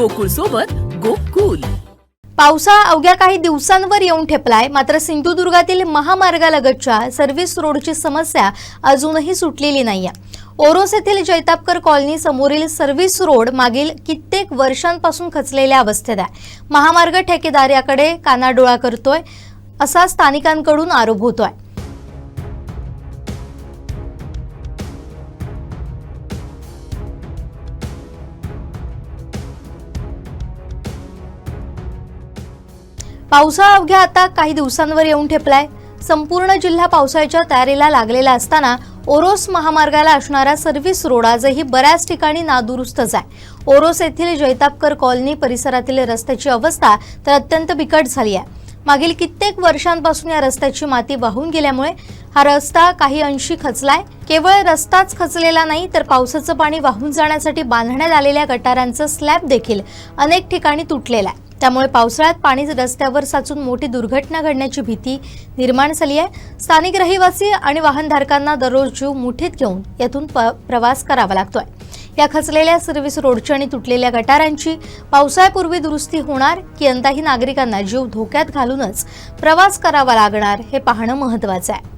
गोकुळ सोबत गोकुल। पावसाळा अवघ्या काही दिवसांवर येऊन ठेपलाय, मात्र सिंधुदुर्गातील महामार्गालगतच्या सर्व्हिस रोडची समस्या अजूनही सुटलेली नाहीये। ओरोस येथील जैतापकर कॉलनी समोरील सर्व्हिस रोड मागील कित्येक वर्षांपासून खचलेल्या अवस्थेत आहे। महामार्ग ठेकेदार याकडे कानाडोळा करतोय असा स्थानिकांकडून आरोप होतोय। पावसाळा अवघ्या आता काही दिवसांवर येऊन ठेपलाय। संपूर्ण जिल्हा पावसाळ्याच्या तयारीला लागलेला असताना ओरोस महामार्गाला असणारा सर्व्हिस रोड आजही बऱ्याच ठिकाणी नादुरुस्तच आहे। ओरोस येथील जैतापकर कॉलनी परिसरातील रस्त्याची अवस्था तर अत्यंत बिकट झाली आहे। मागील कित्येक वर्षांपासून या रस्त्याची माती वाहून गेल्यामुळे हा रस्ता काही अंशी खचलाय। केवळ रस्ताच खचलेला नाही तर पावसाचं पाणी वाहून जाण्यासाठी बांधण्यात आलेल्या गटारांचा स्लॅब देखील अनेक ठिकाणी तुटलेला आहे। त्यामुळे पावसाळ्यात पाणी रस्त्यावर साचून मोठी दुर्घटना घडण्याची भीती निर्माण झाली आहे। स्थानिक रहिवासी आणि वाहनधारकांना दररोज जीव मुठीत घेऊन यातून प्रवास करावा लागतोय। या खचलेल्या सर्व्हिस रोडची आणि तुटलेल्या गटारांची पावसाळ्यापूर्वी दुरुस्ती होणार की यंदाही नागरिकांना जीव धोक्यात घालूनच प्रवास करावा लागणार हे पाहणं महत्त्वाचं आहे।